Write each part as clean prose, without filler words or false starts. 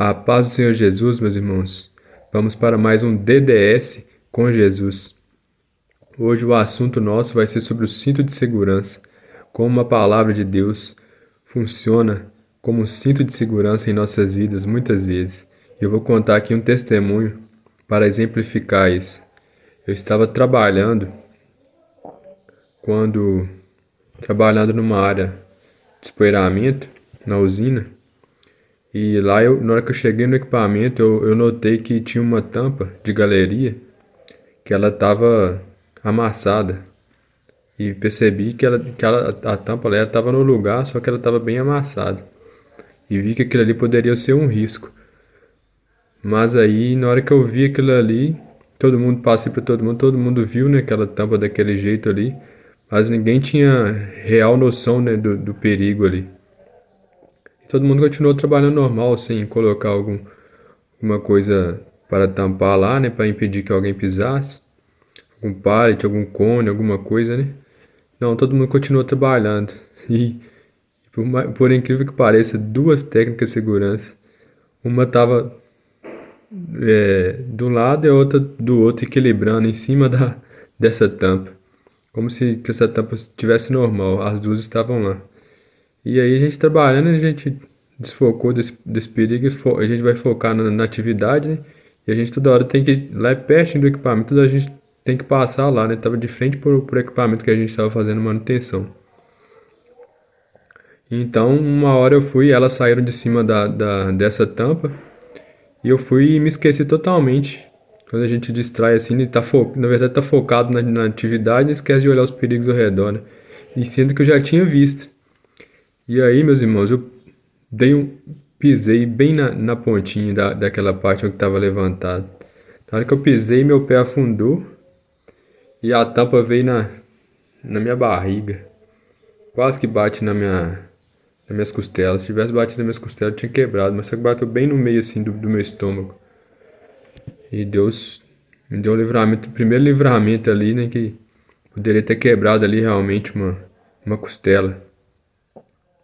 A paz do Senhor Jesus, meus irmãos. Vamos para mais um DDS com Jesus. Hoje o assunto nosso vai ser sobre o cinto de segurança, como a palavra de Deus funciona como um cinto de segurança em nossas vidas muitas vezes. E eu vou contar aqui um testemunho para exemplificar isso. Eu estava trabalhando numa área de espoeiramento na usina. E lá, na hora que eu cheguei no equipamento, eu notei que tinha uma tampa de galeria que ela estava amassada. E percebi que a tampa estava no lugar, só que ela estava bem amassada. E vi que aquilo ali poderia ser um risco. Mas aí, na hora que eu vi aquilo ali, passei para todo mundo viu, né, aquela tampa daquele jeito ali. Mas ninguém tinha real noção, né, do perigo ali. Todo mundo continuou trabalhando normal, sem colocar alguma coisa para tampar lá, né? Para impedir que alguém pisasse. Algum pallet, algum cone, alguma coisa, né? Não, todo mundo continuou trabalhando. E, por incrível que pareça, duas técnicas de segurança. Uma estava de um lado e a outra do outro, equilibrando em cima dessa tampa. Como se que essa tampa estivesse normal. As duas estavam lá. E aí a gente trabalhando, a gente desfocou desse perigo, a gente vai focar na atividade, né? E a gente toda hora tem que ir lá pertinho do equipamento, toda a gente tem que passar lá, né? Tava de frente pro equipamento que a gente estava fazendo manutenção. Então, uma hora elas saíram de cima dessa tampa, e eu fui e me esqueci totalmente. Quando a gente distrai assim, na verdade tá focado na atividade e esquece de olhar os perigos ao redor, né? E sendo que eu já tinha visto. E aí, meus irmãos, eu pisei bem na pontinha daquela parte onde estava levantado. Na hora que eu pisei, meu pé afundou e a tampa veio na minha barriga. Quase que bate nas minhas costelas. Se tivesse batido nas minhas costelas, eu tinha quebrado, mas só que bateu bem no meio assim do meu estômago. E Deus me deu um livramento, o primeiro livramento ali, né, que poderia ter quebrado ali realmente uma costela.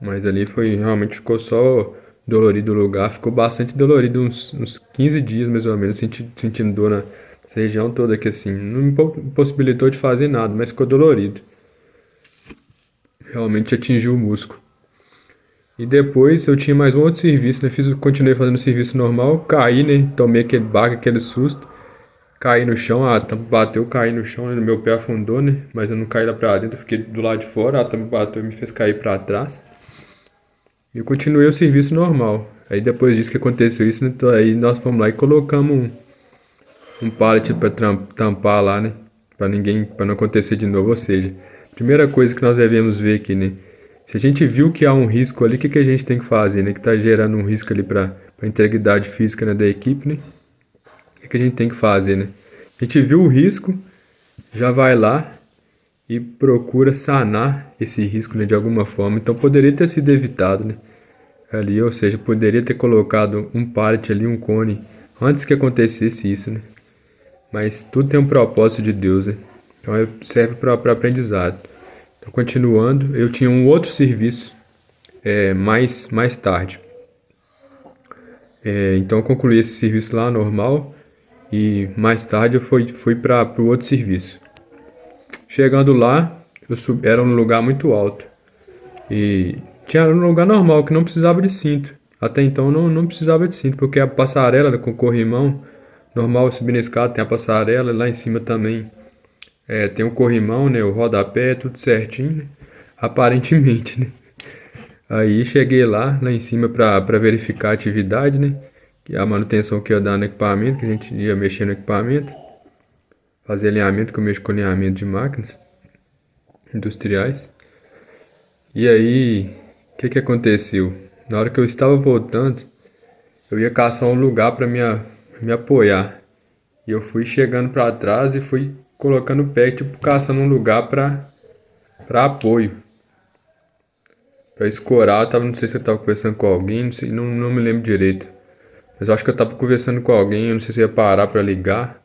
Mas ali realmente ficou só dolorido o lugar, ficou bastante dolorido, uns 15 dias mais ou menos, sentindo dor nessa região toda aqui assim. Não me possibilitou de fazer nada, mas ficou dolorido. Realmente atingiu o músculo. E depois eu tinha mais um outro serviço, né? Continuei fazendo o serviço normal, caí, né? Tomei aquele baque, aquele susto. Caí no chão, a tampa bateu, caí no chão, né? Meu pé afundou, né? Mas eu não caí lá pra dentro, eu fiquei do lado de fora, a tampa bateu e me fez cair pra trás. E eu continuei o serviço normal. Aí depois disso que aconteceu isso, né, aí nós fomos lá e colocamos um pallet para tampar lá, né? Para não acontecer de novo. Ou seja, primeira coisa que nós devemos ver aqui, né? Se a gente viu que há um risco ali, o que a gente tem que fazer, né? Que está gerando um risco ali para a integridade física, né, da equipe, né? O que a gente tem que fazer, né? A gente viu o risco, já vai lá e procura sanar esse risco, né, de alguma forma. Então poderia ter sido evitado, né? Ali, ou seja, poderia ter colocado um pallet ali, um cone, antes que acontecesse isso, né? Mas tudo tem um propósito de Deus, né? Então serve para aprendizado. Então, continuando, eu tinha um outro serviço mais tarde. Então eu concluí esse serviço lá normal e mais tarde eu fui para o outro serviço. Chegando lá, era um lugar muito alto e tinha um lugar normal que não precisava de cinto. Até então não precisava de cinto, porque a passarela com corrimão, normal subir na escada, tem a passarela, lá em cima também tem o corrimão, né, o rodapé, tudo certinho, né? Aparentemente, né? Aí cheguei lá em cima para verificar a atividade, né? Que é a manutenção que ia dar no equipamento, que a gente ia mexer no equipamento, fazer alinhamento, que eu mexo com alinhamento de máquinas industriais. E aí, o que aconteceu? Na hora que eu estava voltando, eu ia caçar um lugar para me apoiar. E eu fui chegando para trás e fui colocando o pé, tipo, caçando um lugar para apoio. Para escorar, não sei se eu estava conversando com alguém, não me lembro direito. Mas eu acho que eu estava conversando com alguém, eu não sei se ia parar para ligar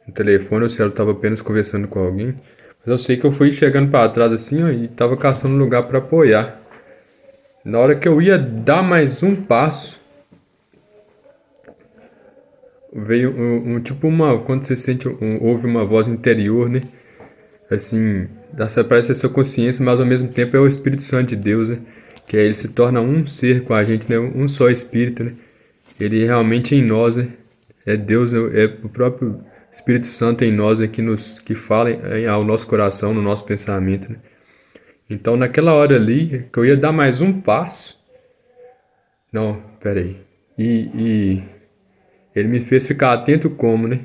no telefone ou se eu estava apenas conversando com alguém. Mas eu sei que eu fui chegando para trás assim, ó, e estava caçando um lugar para apoiar. Na hora que eu ia dar mais um passo, veio tipo quando você ouve uma voz interior, né? Assim, parece ser sua consciência, mas ao mesmo tempo é o Espírito Santo de Deus, né? Que aí ele se torna um ser com a gente, né? Um só Espírito, né? Ele realmente é em nós, né? É Deus, né? É o próprio Espírito Santo em nós, né? Que fala ao nosso coração, no nosso pensamento, né? Então, naquela hora ali, que eu ia dar mais um passo. Não, peraí. E ele me fez ficar atento como, né?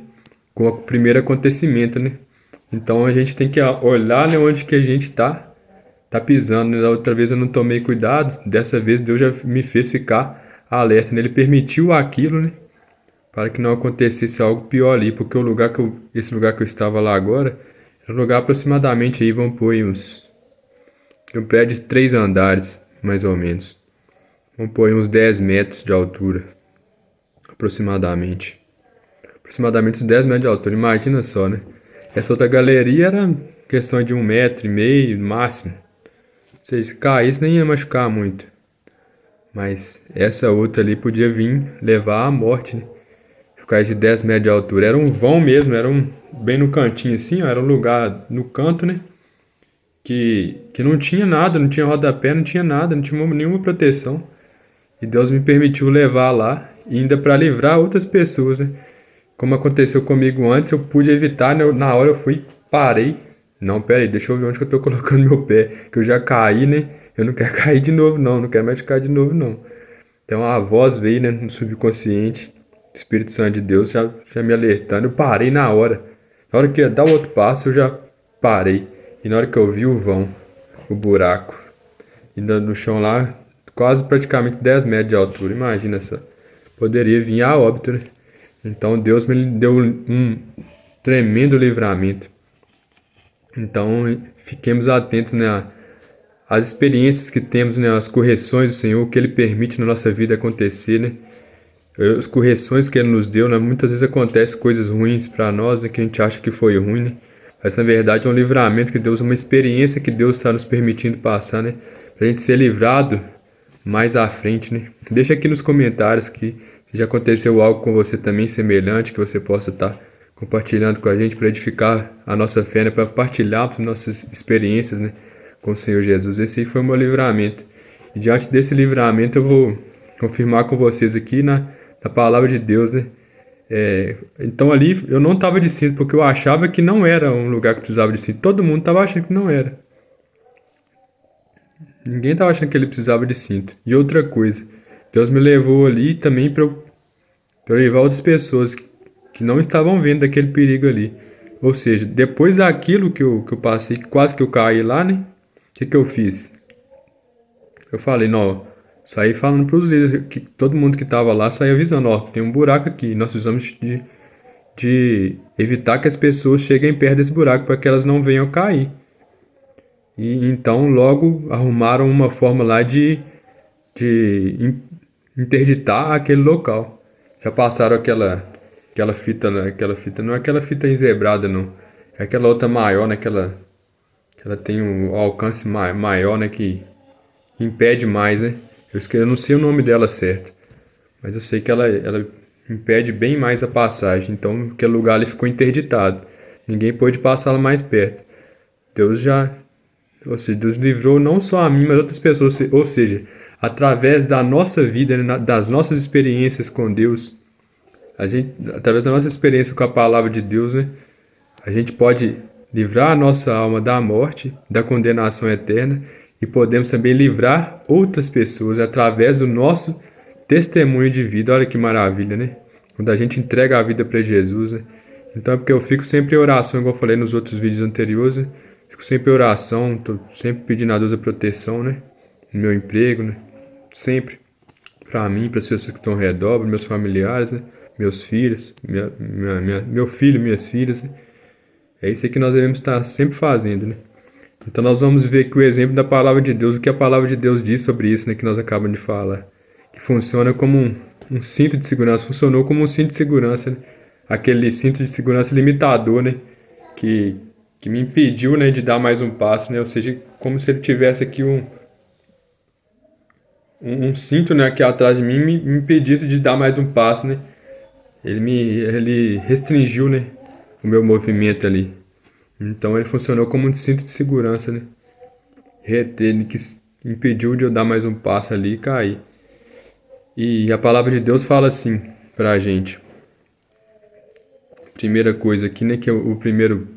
Com o primeiro acontecimento, né? Então a gente tem que olhar, né, onde que a gente tá pisando, né? Da outra vez eu não tomei cuidado, dessa vez Deus já me fez ficar alerta, né? Ele permitiu aquilo, né? Para que não acontecesse algo pior ali, porque esse lugar que eu estava lá agora, era um lugar aproximadamente aí, vamos pôr aí um prédio de 3 andares, mais ou menos. Vamos pôr aí uns 10 metros de altura, aproximadamente. Aproximadamente uns 10 metros de altura, imagina só, né? Essa outra galeria era questão de 1,5 m no máximo. Ou seja, se caísse nem ia machucar muito. Mas essa outra ali podia vir levar à morte, né? Ficar de 10 metros de altura. Era um vão mesmo, bem no cantinho assim, ó, era um lugar no canto, né? Que não tinha nada, não tinha rodapé, não tinha nada, não tinha nenhuma proteção. E Deus me permitiu levar lá, e ainda para livrar outras pessoas, né? Como aconteceu comigo antes, eu pude evitar, né? Na hora eu fui, parei. Não, pera aí, deixa eu ver onde que eu tô colocando meu pé. Que eu já caí, né? Eu não quero cair de novo, não. Não quero mais ficar de novo, não. Então a voz veio, né? No subconsciente. O Espírito Santo de Deus já me alertando. Eu parei na hora. Na hora que ia dar o outro passo, eu já parei. E na hora que eu vi o vão, o buraco. E no chão lá, quase praticamente 10 metros de altura. Imagina só. Poderia vir a óbito, né? Então Deus me deu um tremendo livramento. Então fiquemos atentos, né, às experiências que temos, né, às correções do Senhor, que Ele permite na nossa vida acontecer, né? As correções que Ele nos deu, né, muitas vezes acontecem coisas ruins para nós, né, que a gente acha que foi ruim, né? Mas na verdade é um livramento que Deus, uma experiência que Deus está nos permitindo passar, né? Pra gente ser livrado mais à frente, né? Deixa aqui nos comentários que se já aconteceu algo com você também semelhante, que você possa estar compartilhando com a gente para edificar a nossa fé, né? Para partilharmos nossas experiências, né? Com o Senhor Jesus. Esse aí foi o meu livramento. E diante desse livramento eu vou confirmar com vocês aqui na palavra de Deus, né? Então ali eu não estava de cinto porque eu achava que não era um lugar que precisava de cinto. Todo mundo estava achando que não era. Ninguém estava achando que ele precisava de cinto. E outra coisa, Deus me levou ali também para eu levar outras pessoas que não estavam vendo daquele perigo ali. Ou seja, depois daquilo que eu passei, que quase que eu caí lá, né? O que eu fiz? Eu falei, não, saí falando para os líderes, que todo mundo que estava lá saía avisando, ó, tem um buraco aqui, nós precisamos de evitar que as pessoas cheguem perto desse buraco para que elas não venham cair. E então logo arrumaram uma forma lá de interditar aquele local. Já passaram aquela fita, né? Aquela fita, não é aquela fita enzebrada, não. É aquela outra maior, né? Que ela tem um alcance maior, né? Que impede mais, né? Eu não sei o nome dela certo, mas eu sei que ela impede bem mais a passagem. Então aquele lugar ali ficou interditado. Ninguém pôde passar lá mais perto. Deus já Ou seja, Deus livrou não só a mim, mas outras pessoas. Ou seja, através da nossa vida, né, das nossas experiências com Deus, através da nossa experiência com a palavra de Deus, né, a gente pode livrar a nossa alma da morte, da condenação eterna, e podemos também livrar outras pessoas através do nosso testemunho de vida. Olha que maravilha, né? Quando a gente entrega a vida para Jesus, né? Então é porque eu fico sempre em oração, igual eu falei nos outros vídeos anteriores, né? Fico sempre em oração, tô sempre pedindo a Deus a proteção, né? No meu emprego, né? Sempre. Para mim, para as pessoas que estão ao redor, para meus familiares, né? Meus filhos, meu filho, minhas filhas, né? É isso aí que nós devemos estar sempre fazendo, né? Então nós vamos ver aqui o exemplo da palavra de Deus, o que a palavra de Deus diz sobre isso, né? Que nós acabamos de falar. Que funciona como um cinto de segurança, funcionou como um cinto de segurança, né? Aquele cinto de segurança limitador, né? Que me impediu, né, de dar mais um passo, né? Ou seja, como se ele tivesse aqui um cinto, né, aqui atrás de mim me impedisse de dar mais um passo, né? ele restringiu, né, o meu movimento ali. Então ele funcionou como um cinto de segurança, né? Ele que impediu de eu dar mais um passo ali e cair. E a palavra de Deus fala assim pra gente. Primeira coisa aqui, né, que o primeiro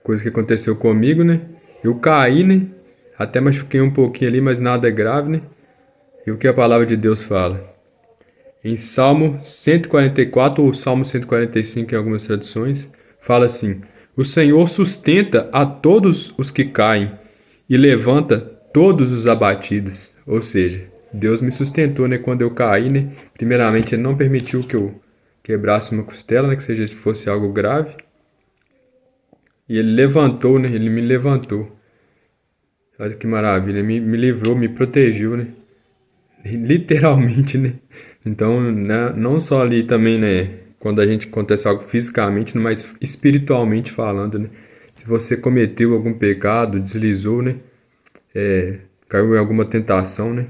coisa que aconteceu comigo, né? Eu caí, né? Até machuquei um pouquinho ali, mas nada grave, né? E o que a palavra de Deus fala? Em Salmo 144 ou Salmo 145 em algumas traduções, fala assim: O Senhor sustenta a todos os que caem e levanta todos os abatidos. Ou seja, Deus me sustentou, né, quando eu caí, né? Primeiramente, Ele não permitiu que eu quebrasse uma costela, né, que seja fosse algo grave. E Ele levantou, né? Ele me levantou. Olha que maravilha, me livrou, me protegeu, né? Literalmente, né? Então, né, não só ali também, né? Quando a gente acontece algo fisicamente, mas espiritualmente falando, né? Se você cometeu algum pecado, deslizou, né? Caiu em alguma tentação, né?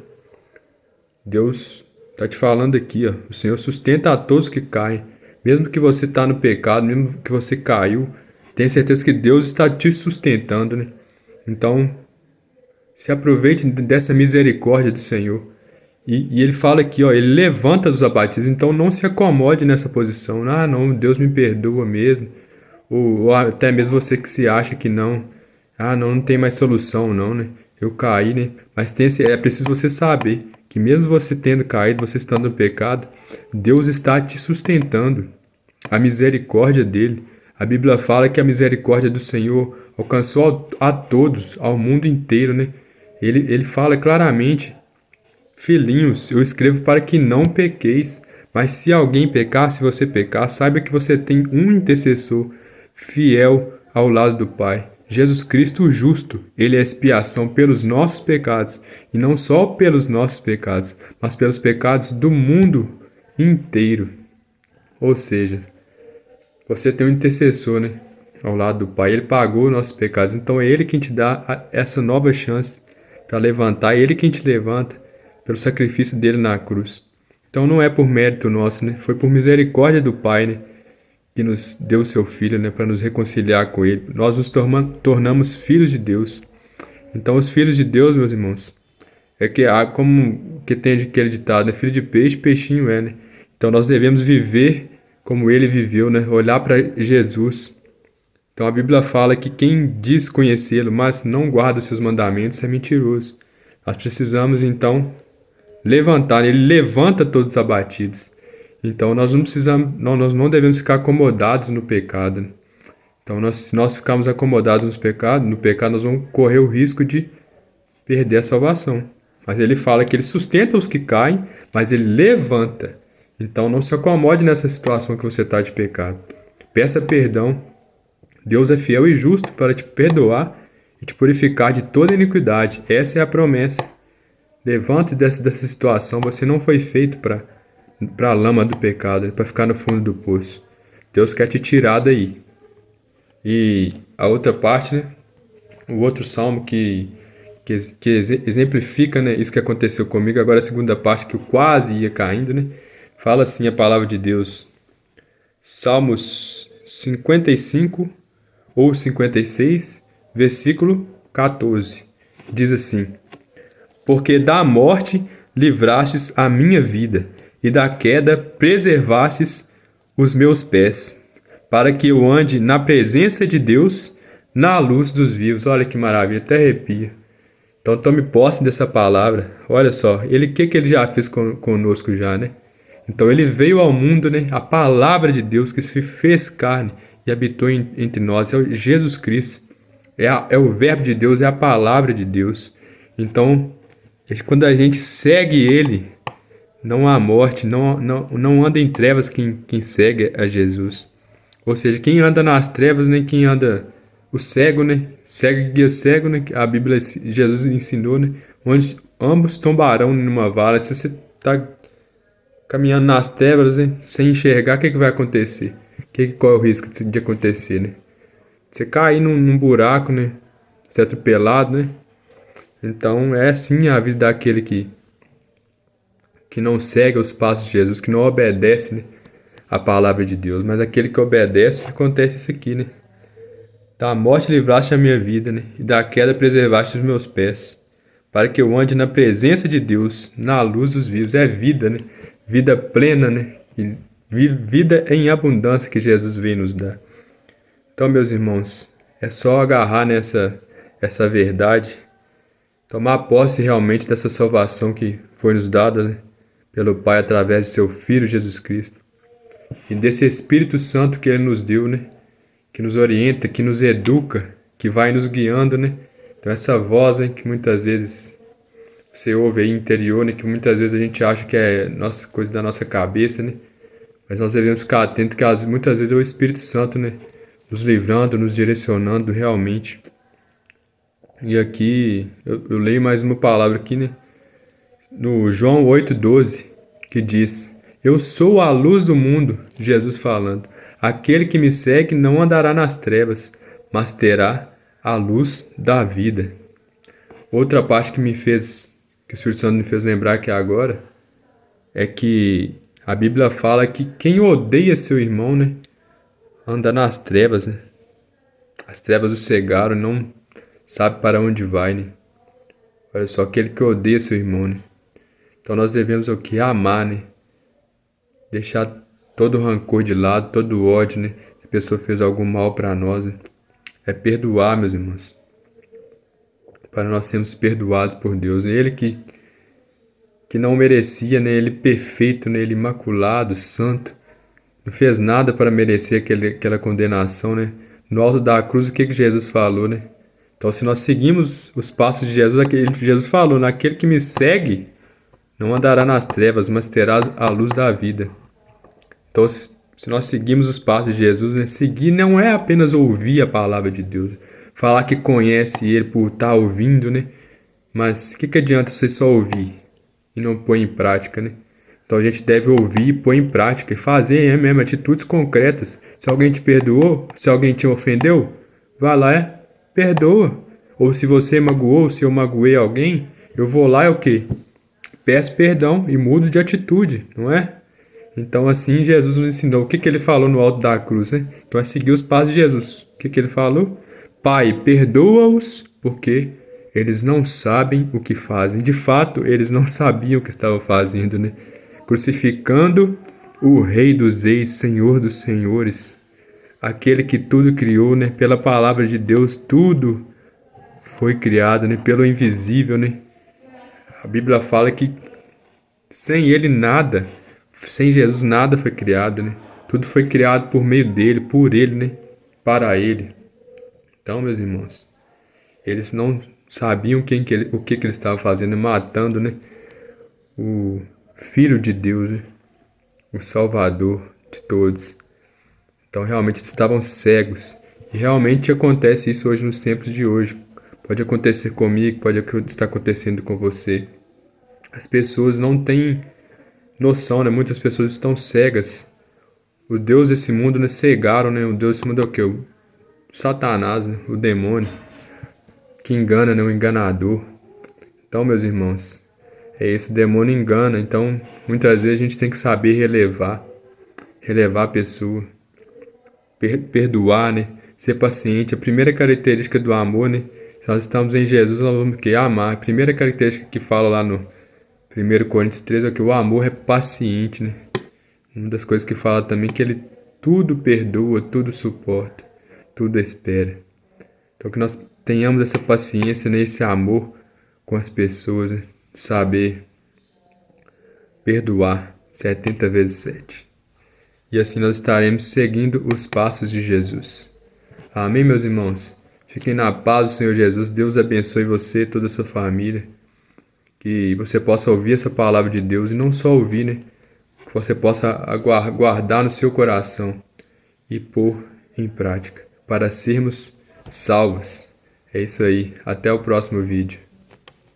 Deus tá te falando aqui, ó. O Senhor sustenta a todos que caem. Mesmo que você tá no pecado, mesmo que você caiu, tenha certeza que Deus está te sustentando, né? Então, se aproveite dessa misericórdia do Senhor. E ele fala aqui, ó, ele levanta os abatidos, então não se acomode nessa posição. Ah, não, Deus me perdoa mesmo. Ou até mesmo você que se acha que não. Ah, não, não tem mais solução, não, né? Eu caí, né? Mas é preciso você saber que mesmo você tendo caído, você estando no pecado, Deus está te sustentando. A misericórdia dele. A Bíblia fala que a misericórdia do Senhor alcançou a todos, ao mundo inteiro, né? Ele fala claramente: Filhinhos, eu escrevo para que não pequeis. Mas se alguém pecar, se você pecar, saiba que você tem um intercessor fiel ao lado do Pai. Jesus Cristo o justo, ele é expiação pelos nossos pecados, e não só pelos nossos pecados, mas pelos pecados do mundo inteiro. Ou seja, você tem um intercessor, né, ao lado do Pai. Ele pagou nossos pecados, então é ele quem te dá essa nova chance para levantar, é ele quem te levanta pelo sacrifício dele na cruz. Então não é por mérito nosso, né? Foi por misericórdia do Pai, né, que nos deu o seu Filho, né, para nos reconciliar com Ele. Nós nos tornamos filhos de Deus. Então os filhos de Deus, meus irmãos, é que há como que tem aquele ditado, né? Filho de peixe, peixinho é, né? Então nós devemos viver como Ele viveu, né? Olhar para Jesus. Então a Bíblia fala que quem diz conhecê-lo, mas não guarda os seus mandamentos, é mentiroso. Nós precisamos então levantar, ele levanta todos os abatidos. Então nós não precisamos, nós não devemos ficar acomodados no pecado, né? Então se nós ficarmos acomodados no pecado, nós vamos correr o risco de perder a salvação. Mas ele fala que ele sustenta os que caem, mas ele levanta. Então não se acomode nessa situação que você está de pecado. Peça perdão. Deus é fiel e justo para te perdoar e te purificar de toda iniquidade. Essa é a promessa. Levante dessa situação. Você não foi feito para a lama do pecado, para ficar no fundo do poço. Deus quer te tirar daí. E a outra parte, né? O outro salmo que exemplifica, né, isso que aconteceu comigo. Agora a segunda parte, que eu quase ia caindo, né? Fala assim a palavra de Deus. Salmos 55 ou 56, versículo 14. Diz assim: Porque da morte livrastes a minha vida, e da queda preservastes os meus pés, para que eu ande na presença de Deus, na luz dos vivos. Olha que maravilha, até arrepia. Então tome posse dessa palavra. Olha só, que ele já fez conosco já, né? Então ele veio ao mundo, né? A palavra de Deus que se fez carne e habitou entre nós, é o Jesus Cristo. É o verbo de Deus, é a palavra de Deus. Então, quando a gente segue ele, não há morte, não anda em trevas quem segue a Jesus. Ou seja, quem anda nas trevas, nem quem anda o cego, né? Cego guia cego, né? A Bíblia, Jesus ensinou, né? Onde ambos tombarão numa vala. Se você está caminhando nas trevas, né, sem enxergar, o que vai acontecer? Qual é o risco de acontecer, né? Você cair num buraco, né? Ser atropelado, né? Então é assim a vida daquele que não segue os passos de Jesus, que não obedece, né, a palavra de Deus, mas aquele que obedece, acontece isso aqui, né? Da morte livraste a minha vida, né? E da queda preservaste os meus pés, para que eu ande na presença de Deus, na luz dos vivos. É vida, né? Vida plena, né? E vida em abundância que Jesus veio nos dar. Então, meus irmãos, é só agarrar nessa essa verdade, tomar posse realmente dessa salvação que foi nos dada, né, pelo Pai através de seu Filho Jesus Cristo. E desse Espírito Santo que Ele nos deu, né? Que nos orienta, que nos educa, que vai nos guiando, né? Então essa voz, né, que muitas vezes você ouve aí interior, né? Que muitas vezes a gente acha que é nossa, coisa da nossa cabeça, né? Mas nós devemos ficar atentos que muitas vezes é o Espírito Santo, né? Nos livrando, nos direcionando realmente. E aqui, eu leio mais uma palavra aqui, né? No João 8,12, que diz: Eu sou a luz do mundo, Jesus falando. Aquele que me segue não andará nas trevas, mas terá a luz da vida. Outra parte que que o Espírito Santo me fez lembrar aqui agora, é que a Bíblia fala que quem odeia seu irmão, né, anda nas trevas, né? As trevas o cegaram, não sabe para onde vai, né? Olha só, aquele que odeia seu irmão, né? Então nós devemos o que? Amar, né? Deixar todo o rancor de lado, todo o ódio, né? Se a pessoa fez algum mal para nós, né? É perdoar, meus irmãos. Para nós sermos perdoados por Deus. Ele que não merecia, né? Ele perfeito, né? Ele imaculado, santo. Não fez nada para merecer aquela condenação, né? No alto da cruz, o que Jesus falou, né? Então, se nós seguimos os passos de Jesus, Jesus falou, naquele que me segue, não andará nas trevas, mas terá a luz da vida. Então, se nós seguimos os passos de Jesus, né? Seguir não é apenas ouvir a palavra de Deus, falar que conhece Ele por estar ouvindo, né? Mas o que adianta você só ouvir e não pôr em prática, né? Então a gente deve ouvir, pôr em prática e fazer mesmo atitudes concretas. Se alguém te perdoou, se alguém te ofendeu, vá lá, perdoa. Ou se você magoou, se eu magoei alguém, eu vou lá e o quê? Peço perdão e mudo de atitude, não é? Então assim Jesus nos ensinou. O que ele falou no alto da cruz, né? Então é seguir os passos de Jesus. O que ele falou? Pai, perdoa-os, porque eles não sabem o que fazem. De fato, eles não sabiam o que estavam fazendo, né? Crucificando o Rei dos Reis, Senhor dos Senhores, aquele que tudo criou, né? Pela palavra de Deus, tudo foi criado, né? Pelo invisível, né? A Bíblia fala que sem Ele nada, sem Jesus nada foi criado, né? Tudo foi criado por meio dele, por Ele, né? Para Ele. Então, meus irmãos, eles não sabiam o que ele estava fazendo, matando, né? O Filho de Deus, né? O Salvador de todos. Então realmente eles estavam cegos. E realmente acontece isso hoje nos tempos de hoje. Pode acontecer comigo, pode estar acontecendo com você. As pessoas não têm noção, né? Muitas pessoas estão cegas. O Deus desse mundo, né? Cegaram, né? O Deus desse mundo é o quê? O Satanás, né? O demônio. Que engana, né? O enganador. Então, meus irmãos, é isso, o demônio engana. Então, muitas vezes a gente tem que saber relevar a pessoa, perdoar, né? Ser paciente. A primeira característica do amor, né? Se nós estamos em Jesus, nós vamos que amar. A primeira característica que fala lá no 1 Coríntios 13 é que o amor é paciente, né? Uma das coisas que fala também é que ele tudo perdoa, tudo suporta, tudo espera. Então que nós tenhamos essa paciência, né? Esse amor com as pessoas, né? Saber perdoar 70 vezes 7. E assim nós estaremos seguindo os passos de Jesus. Amém, meus irmãos? Fiquem na paz do Senhor Jesus. Deus abençoe você, toda a sua família. Que você possa ouvir essa palavra de Deus e não só ouvir, né? Que você possa guardar no seu coração e pôr em prática para sermos salvos. É isso aí. Até o próximo vídeo.